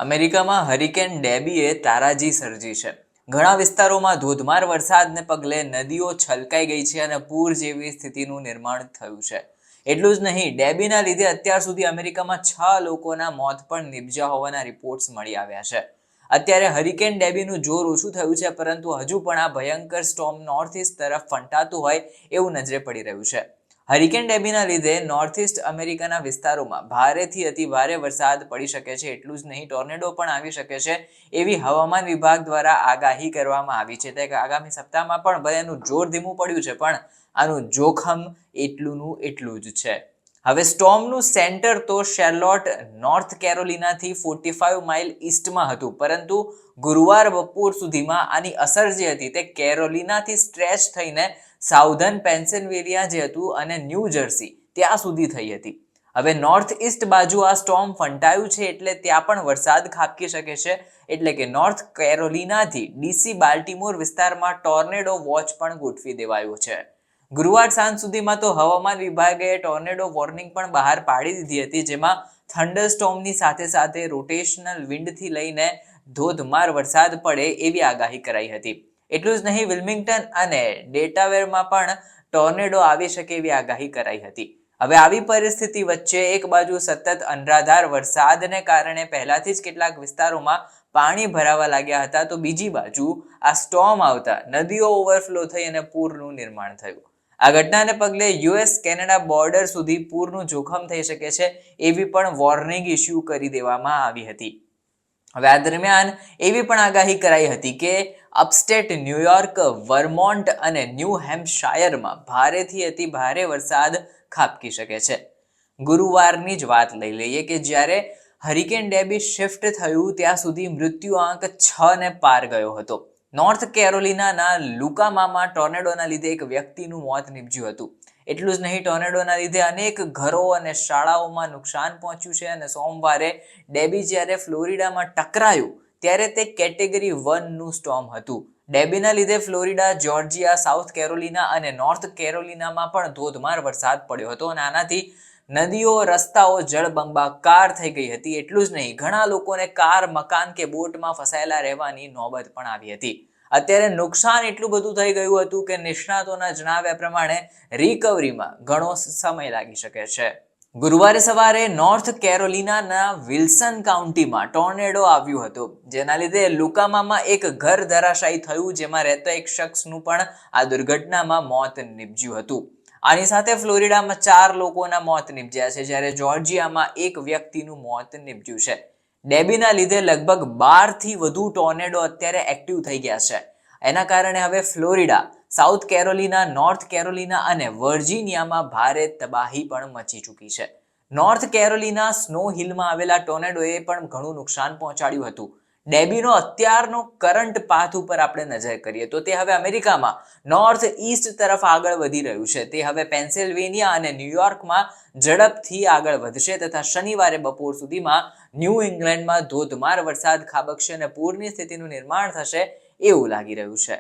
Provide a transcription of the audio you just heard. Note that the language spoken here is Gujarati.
અમેરિકામાં હરિકેન ડેબીએ તારાજી સર્જી છે. ઘણા વિસ્તારોમાં ધોધમાર વરસાદને પગલે નદીઓ છલકાઈ ગઈ છે અને પૂર જેવી સ્થિતિનું નિર્માણ થયું છે. એટલું જ નહીં, ડેબીના લીધે અત્યાર સુધી અમેરિકામાં 6 લોકોના મોત પણ નિપજ્યા હોવાના રિપોર્ટ્સ મળી આવ્યા છે. અત્યારે હરિકેન ડેબીનું જોર ઓછું થયું છે, પરંતુ હજુ પણ આ ભયંકર સ્ટોર્મ નોર્થ ઈસ્ટ તરફ ફંટાતું હોય એવું નજરે પડી રહ્યું છે. હરિકેન ડેબીના લીધે નોર્થ ઈસ્ટ અમેરિકાના વિસ્તારોમાં ભારેથી અતિ ભારે વરસાદ પડી શકે છે. એટલું જ નહીં, ટોર્નેડો પણ આવી શકે છે એવી હવામાન વિભાગ દ્વારા આગાહી કરવામાં આવી છે. તે આગામી સપ્તાહમાં પણ ભલે જોર ધીમું પડ્યું છે, પણ આનું જોખમ એટલું જ છે. હવે સ્ટોર્મનું સેન્ટર તો શેર્લોટ, નોર્થ કેરોલિનાથી 45 માઇલ ઈસ્ટમાં હતું, પરંતુ ગુરુવાર બપોર સુધીમાં આની અસર જે હતી તે કેરોલિનાથી સ્ટ્રેચ થઈને સાઉધર્ન પેન્સિલ્વેનિયા જે હતું અને ન્યૂ જર્સી ત્યાં સુધી થઈ હતી. હવે નોર્થ ઈસ્ટ બાજુ આ સ્ટોર્મ ફંટાયું છે, એટલે ત્યાં પણ વરસાદ ખાબકી શકે છે. એટલે કે નોર્થ કેરોલિનાથી ડીસી બાલ્ટિમોર વિસ્તારમાં ટોર્નેડો વોચ પણ ગોઠવી દેવાયો છે. ગુરુવાર સાંજ સુધીમાં તો હવામાન વિભાગે ટોર્નેડો વોર્નિંગ પણ બહાર પાડી દીધી હતી, જેમાં થંડરસ્ટોર્મની સાથે રોટેશનલ વિન્ડથી લઈને ધોધમાર વરસાદ પડે એવી આગાહી કરાઈ હતી. એટલું જ નહીં, વિલ્મિંગ્ટન અને ડેટાવેરમાં પણ ટોર્નેડો આવી શકે એવી આગાહી કરાઈ હતી. હવે આવી પરિસ્થિતિ વચ્ચે એક બાજુ સતત અનરાધાર વરસાદને કારણે પહેલાથી જ કેટલાક વિસ્તારોમાં પાણી ભરાવા લાગ્યા હતા, તો બીજી બાજુ આ સ્ટોર્મ આવતા નદીઓ ઓવરફ્લો થઈ અને પૂરનું નિર્માણ થયું. આ ઘટનાને પગલે યુએસ કેનેડા બોર્ડર સુધી પૂરનું જોખમ થઈ શકે છે એવી પણ વોર્નિંગ ઇસ્યુ કરી દેવામાં આવી હતી. હવે આ દરમિયાન એવી પણ આગાહી કરાઈ હતી કે અપસ્ટેટ ન્યુયોર્ક, વર્મોન્ટ અને ન્યૂ હેમ્પશાયરમાં ભારેથી અતિ ભારે વરસાદ ખાબકી શકે છે. ગુરુવારની જ વાત લઈ લઈએ કે જ્યારે હરિકેન ડેબી શિફ્ટ થયું ત્યાં સુધી મૃત્યુઆંક 6 પાર ગયો હતો. નોર્થ કેરોલિનાના લુકામામાં ટોર્નેડોના લીધે એક વ્યક્તિનું મોત નીપજ્યું હતું. એટલું જ નહીં, ટોર્નેડોના લીધે અનેક ઘરો અને શાળાઓમાં નુકસાન પહોંચ્યું છે અને સોમવારે ડેબી જ્યારે ફ્લોરિડામાં ટકરાયું ત્યારે તે કેટેગરી 1નું સ્ટોર્મ હતું. ડેબીના લીધે ફ્લોરિડા, જોર્જિયા, સાઉથ કેરોલિના અને નોર્થ કેરોલિનામાં પણ ધોધમાર વરસાદ પડ્યો હતો અને આનાથી નદીઓ, રસ્તાઓ જળબંબાકાર થઈ ગઈ હતી. એટલું જ નહીં, ઘણા લોકોને કાર, મકાન કે બોટમાં ફસાયેલા રહેવાની નોબત પણ આવી હતી. અત્યારે નુકસાન એટલું બધું થઈ ગયું હતું કે નિષ્ણાતોના જણાવ્યા પ્રમાણે રિકવરીમાં ઘણો સમય લાગી શકે છે. ગુરુવારે સવારે નોર્થ કેરોલિનાના વિલ્સન કાઉન્ટીમાં ટોર્નેડો આવ્યું હતું, જેના લીધે લુકામામાં એક ઘર ધરાશાયી થયું, જેમાં રહેતા એક શખ્સનું પણ આ દુર્ઘટનામાં મોત નીપજ્યું હતું. આની સાથે ફ્લોરિડામાં 4 લોકોના મોત નીપજ્યા છે, જ્યારે જોર્જિયામાં એક વ્યક્તિનું મોત નીપજ્યું છે. ડેબીના લીધે લગભગ 12થી વધુ ટોર્નેડો અત્યારે એક્ટિવ થઈ ગયા છે. એના કારણે હવે Florida, south Carolina, north Carolina અને વર્જિનિયામાં ભારે તબાહી પણ મચી ચૂકી છે. નોર્થ કેરોલિના સ્નો હિલમાં આવેલા ટોર્નેડોએ પણ ઘણું નુકસાન પહોંચાડ્યું હતું. ડેબીનો અત્યારનો કરંટ પાથ ઉપર આપણે નજર કરીએ તો તે હવે અમેરિકામાં નોર્થ ઈસ્ટ તરફ આગળ વધી રહ્યું છે. તે હવે પેન્સિલ્વેનિયા અને ન્યુયોર્કમાં ઝડપથી આગળ વધશે તથા શનિવારે બપોર સુધીમાં ન્યૂ ઇંગ્લેન્ડમાં ધોધમાર વરસાદ ખાબકશે અને પૂરની સ્થિતિનું નિર્માણ થશે એવું લાગી રહ્યું છે.